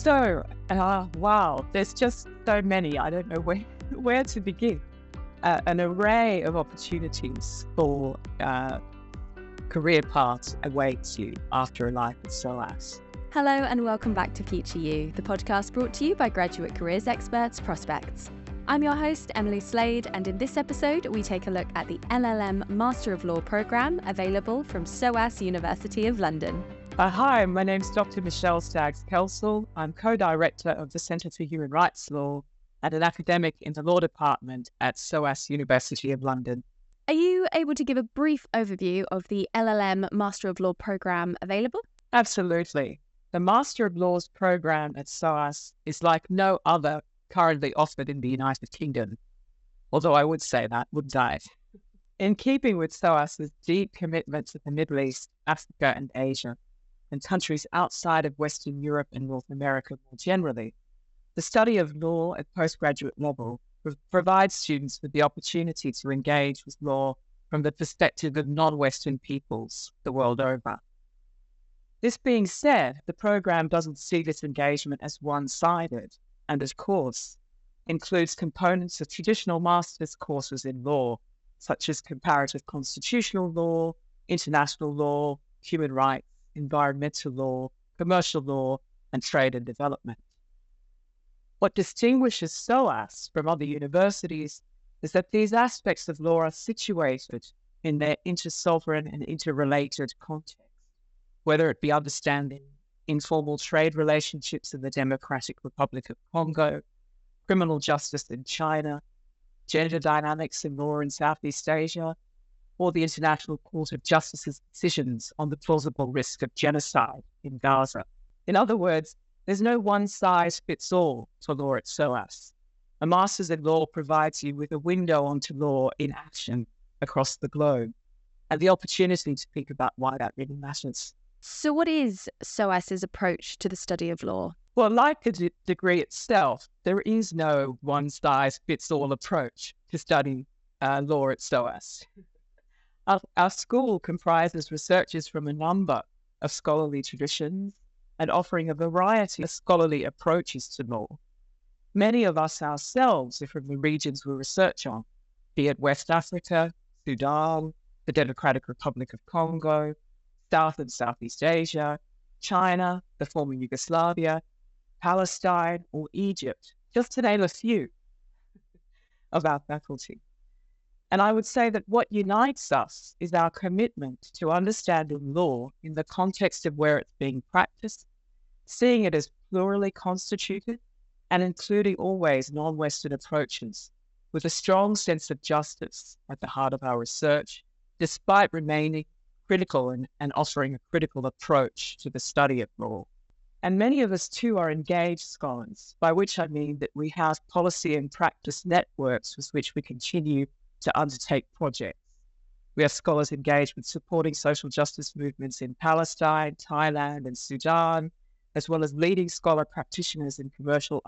Wow, there's just so many. I don't know where to begin. An array of opportunities for career paths awaits you after a life at SOAS. Hello and welcome back to Future You, the podcast brought to you by graduate careers experts Prospects. I'm your host, Emily Slade, and in this episode, we take a look at the LLM Master of Law programme available from SOAS University of London. Hi, my name's Dr. Michelle Staggs Kelsall. I'm co-director of the Centre for Human Rights Law and an academic in the Law Department at SOAS University of London. Are you able to give a brief overview of the LLM Master of Law programme available? Absolutely. The Master of Laws programme at SOAS is like no other currently offered in the United Kingdom, although I would say that, wouldn't I? In keeping with SOAS's deep commitment to the Middle East, Africa and Asia, and countries outside of Western Europe and North America more generally, the study of law at postgraduate level provides students with the opportunity to engage with law from the perspective of non-Western peoples the world over. This being said, the program doesn't see this engagement as one-sided and, of course, includes components of traditional master's courses in law, such as comparative constitutional law, international law, human rights, environmental law, commercial law, and trade and development. What distinguishes SOAS from other universities is that these aspects of law are situated in their inter-sovereign and interrelated context, whether it be understanding informal trade relationships in the Democratic Republic of Congo, criminal justice in China, gender dynamics in law in Southeast Asia, or the International Court of Justice's decisions on the plausible risk of genocide in Gaza. In other words, there's no one-size-fits-all for law at SOAS. A Master's in Law provides you with a window onto law in action across the globe and the opportunity to think about why that really matters. So what is SOAS's approach to the study of law? Well, like the degree itself, there is no one-size-fits-all approach to studying law at SOAS. Our school comprises researchers from a number of scholarly traditions and offering a variety of scholarly approaches to law. Many of us ourselves are from the regions we research on, be it West Africa, Sudan, the Democratic Republic of Congo, South and Southeast Asia, China, the former Yugoslavia, Palestine, or Egypt, just to name a few of our faculty. And I would say that what unites us is our commitment to understanding law in the context of where it's being practiced, seeing it as plurally constituted, and including always non-Western approaches, with a strong sense of justice at the heart of our research, despite remaining critical and offering a critical approach to the study of law. And many of us too are engaged scholars, by which I mean that we have policy and practice networks with which we continue to undertake projects. We have scholars engaged with supporting social justice movements in Palestine, Thailand, and Sudan, as well as leading scholar practitioners in commercial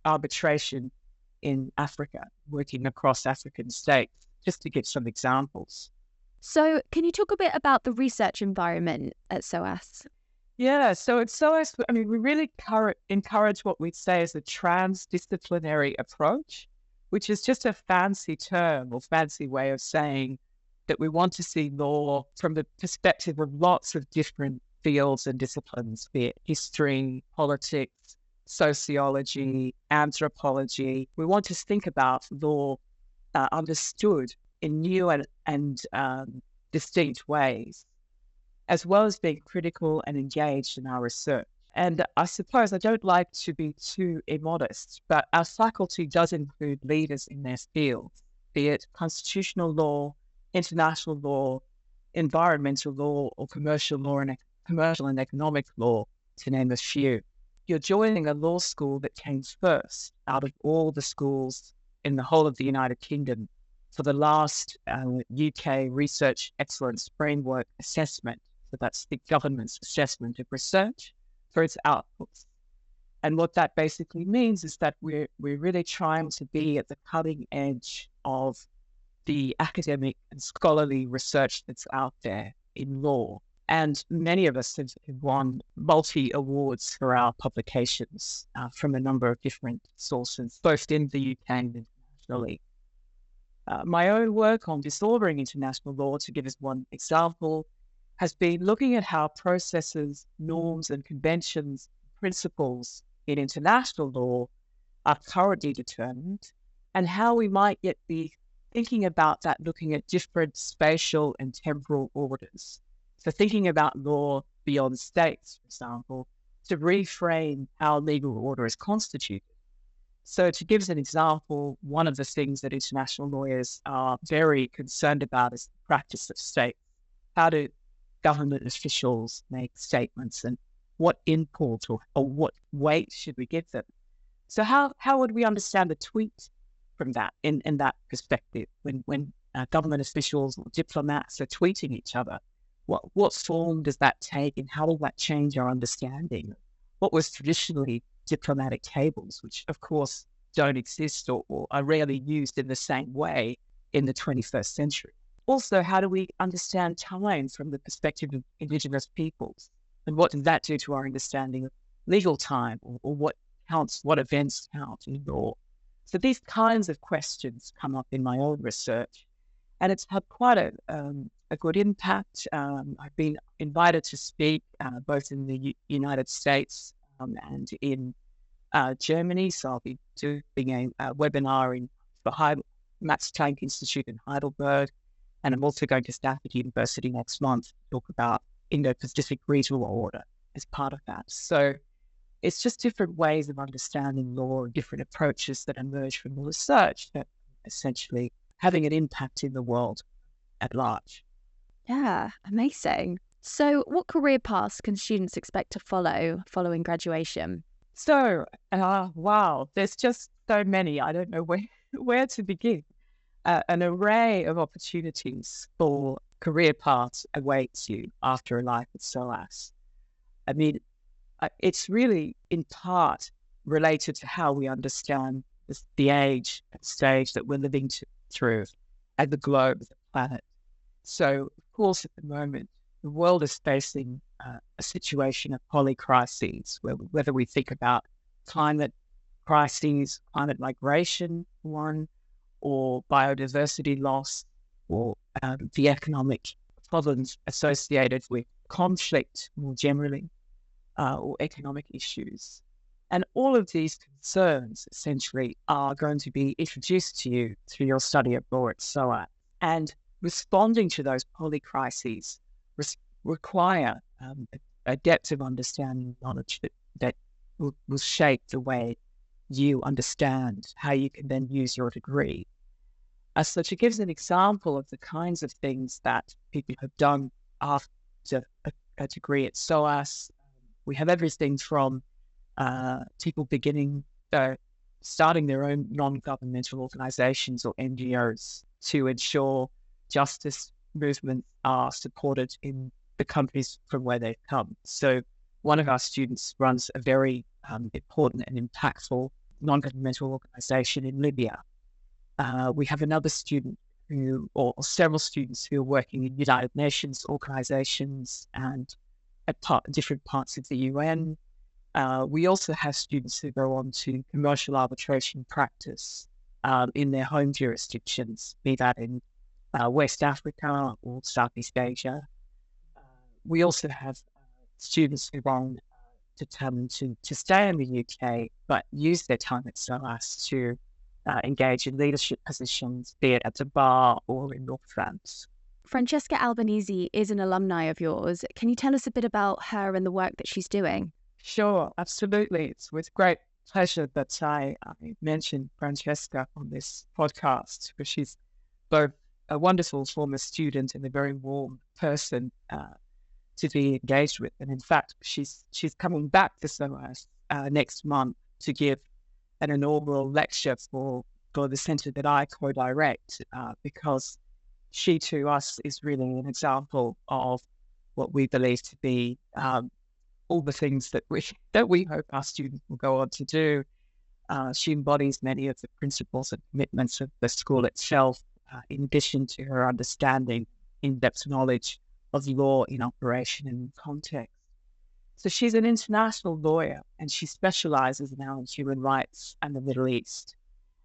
arbitration in Africa, working across African states, just to give some examples. So can you talk a bit about the research environment at SOAS? Yeah, so at SOAS, we really encourage what we'd say is a transdisciplinary approach, which is just a fancy term or fancy way of saying that we want to see law from the perspective of lots of different fields and disciplines, be it history, politics, sociology, anthropology. We want to think about law understood in new and distinct ways, as well as being critical and engaged in our research. And I suppose I don't like to be too immodest, but our faculty does include leaders in their fields, be it constitutional law, international law, environmental law, or commercial and economic law, to name a few. You're joining a law school that came first out of all the schools in the whole of the United Kingdom for the last UK Research Excellence Framework Assessment. So that's the government's assessment of research for its outputs. And what that basically means is that we're really trying to be at the cutting edge of the academic and scholarly research that's out there in law. And many of us have won multi-awards for our publications from a number of different sources, both in the UK and internationally. My own work on disordering international law, to give us one example, has been looking at how processes, norms, and conventions, principles in international law are currently determined, and how we might yet be thinking about that, looking at different spatial and temporal orders. So thinking about law beyond states, for example, to reframe how legal order is constituted. So to give us an example, one of the things that international lawyers are very concerned about is the practice of states. How do government officials make statements, and what import or what weight should we give them? So how would we understand the tweet from that in that perspective when government officials or diplomats are tweeting each other? What form does that take, and how will that change our understanding of what was traditionally diplomatic tables, which of course don't exist or are rarely used in the same way in the 21st century? Also, how do we understand time from the perspective of Indigenous peoples? And what does that do to our understanding of legal time, or what counts, what events count in law? So these kinds of questions come up in my own research, and it's had quite a good impact. I've been invited to speak both in the United States and in Germany. So I'll be doing a webinar in the Max Planck Institute in Heidelberg, and I'm also going to Stanford University next month to talk about Indo-Pacific regional order as part of that. So it's just different ways of understanding law and different approaches that emerge from the research that essentially having an impact in the world at large. Yeah, amazing. So what career paths can students expect to follow following graduation? So, wow, there's just so many. I don't know where to begin. An array of opportunities for career paths awaits you after a life at SOAS. I mean, it's really in part related to how we understand the age and stage that we're living through and the globe, the planet. So, of course, at the moment, the world is facing a situation of polycrises, whether we think about climate crises, climate migration, one, or biodiversity loss, or the economic problems associated with conflict more generally, or economic issues. And all of these concerns essentially are going to be introduced to you through your study of law at SOAS. And responding to those polycrises require a depth of understanding and knowledge that will shape the way you understand how you can then use your degree. So to give an example of the kinds of things that people have done after a degree at SOAS, we have everything from people starting their own non-governmental organizations or NGOs to ensure justice movements are supported in the countries from where they've come. So one of our students runs a very important and impactful non-governmental organization in Libya. We have another student or several students who are working in United Nations organizations and at different parts of the UN. We also have students who go on to commercial arbitration practice in their home jurisdictions, be that in West Africa or Southeast Asia. We also have students who are determined to stay in the UK, but use their time at SOAS to engage in leadership positions, be it at the bar or in law firms. Francesca Albanese is an alumni of yours. Can you tell us a bit about her and the work that she's doing? Sure, absolutely. It's with great pleasure that I mentioned Francesca on this podcast, because she's both a wonderful former student and a very warm person to be engaged with. And in fact, she's coming back to SOAS next month to give an inaugural lecture for the centre that I co-direct, because she to us is really an example of what we believe to be all the things that we hope our students will go on to do. She embodies many of the principles and commitments of the school itself, in addition to her understanding, in-depth knowledge of law in operation and context. So she's an international lawyer, and she specializes now in human rights and the Middle East.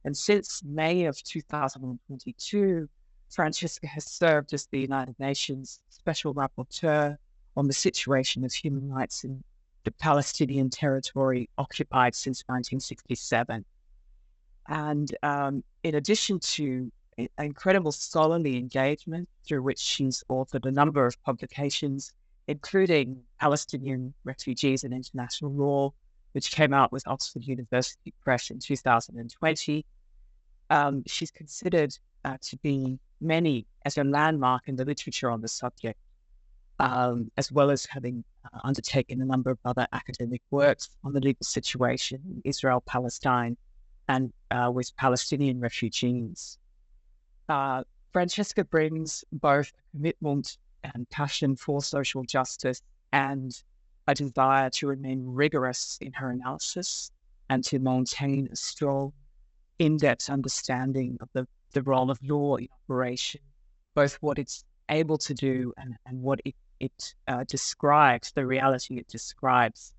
And since May of 2022, Francesca has served as the United Nations Special Rapporteur on the situation of human rights in the Palestinian territory occupied since 1967. And in addition to incredible scholarly engagement through which she's authored a number of publications, including Palestinian Refugees and International Law, which came out with Oxford University Press in 2020. She's considered to be many as a landmark in the literature on the subject, as well as having undertaken a number of other academic works on the legal situation in Israel, Palestine, and with Palestinian refugees. Francesca brings both a commitment and passion for social justice and a desire to remain rigorous in her analysis and to maintain a strong, in-depth understanding of the role of law in operation, both what it's able to do and what it describes, the reality it describes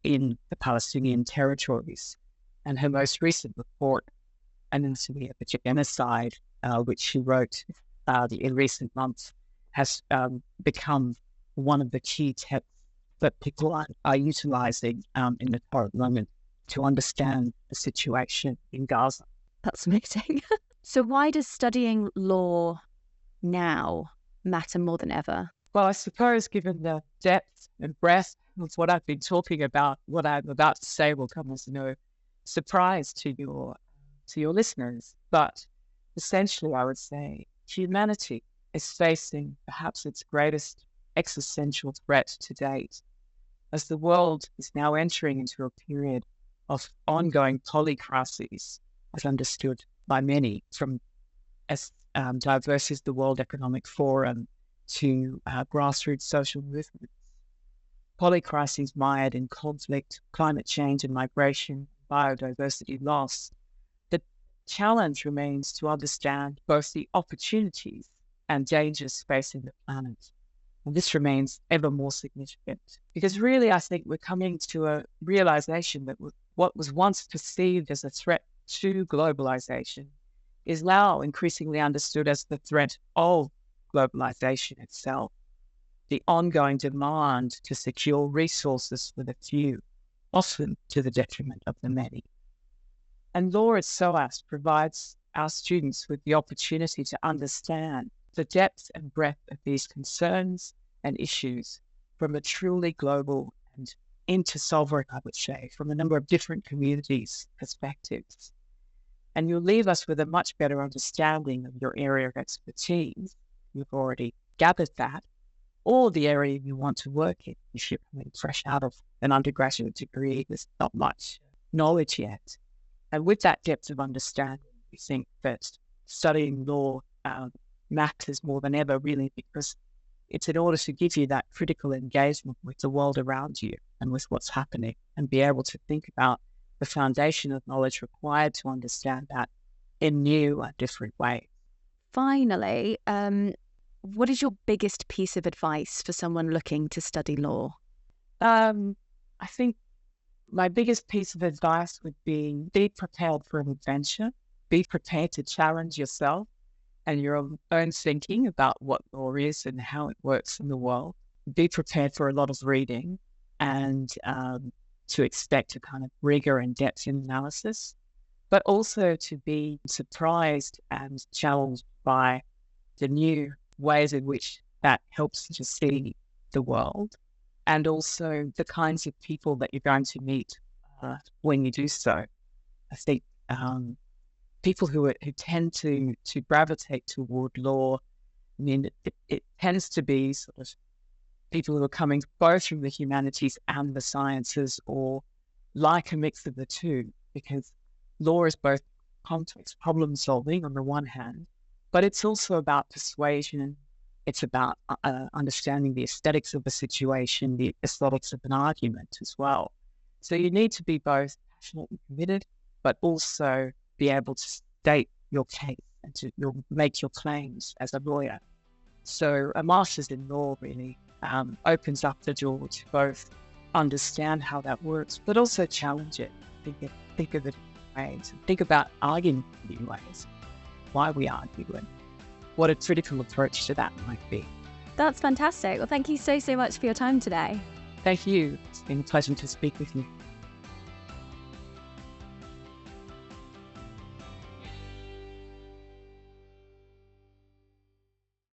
in the Palestinian territories. And her most recent report, Anatomy of a Genocide, which she wrote in recent months, has become one of the key texts that people are utilizing in the current moment to understand the situation in Gaza. That's amazing. So why does studying law now matter more than ever? Well, I suppose given the depth and breadth of what I've been talking about, what I'm about to say will come as no surprise to your listeners. But essentially, I would say humanity is facing perhaps its greatest existential threat to date, as the world is now entering into a period of ongoing polycrises, as understood by many, from as diverse as the World Economic Forum to grassroots social movements. Polycrises mired in conflict, climate change and migration, biodiversity loss. The challenge remains to understand both the opportunities and dangers facing the planet. And this remains ever more significant because really, I think we're coming to a realization that what was once perceived as a threat to globalization is now increasingly understood as the threat of globalization itself, the ongoing demand to secure resources for the few, often to the detriment of the many. And law at SOAS provides our students with the opportunity to understand the depth and breadth of these concerns and issues from a truly global and inter-sovereign, I would say, from a number of different communities' perspectives. And you'll leave us with a much better understanding of your area of expertise. You've already gathered that, or the area you want to work in if you're coming fresh out of an undergraduate degree. There's not much knowledge yet. And with that depth of understanding, we think that studying law matters more than ever, really, because it's in order to give you that critical engagement with the world around you and with what's happening, and be able to think about the foundation of knowledge required to understand that in new and different ways. Finally, what is your biggest piece of advice for someone looking to study law? I think my biggest piece of advice would be prepared for an adventure, be prepared to challenge yourself and your own thinking about what law is and how it works in the world. Be prepared for a lot of reading and to expect a kind of rigor and depth in analysis, but also to be surprised and challenged by the new ways in which that helps you to see the world, and also the kinds of people that you're going to meet when you do so. I think people who tend to gravitate toward law, I mean, it tends to be sort of people who are coming both from the humanities and the sciences, or like a mix of the two, because law is both complex problem solving on the one hand, but it's also about persuasion. It's about understanding the aesthetics of a situation, the aesthetics of an argument as well. So you need to be both passionate and committed, but also be able to state your case and to make your claims as a lawyer. So a master's in law really opens up the door to both understand how that works, but also challenge it, think of it in ways, and think about arguing in new ways, why we argue and what a critical approach to that might be. That's fantastic. Well, thank you so much for your time today. Thank you. It's been a pleasure to speak with you.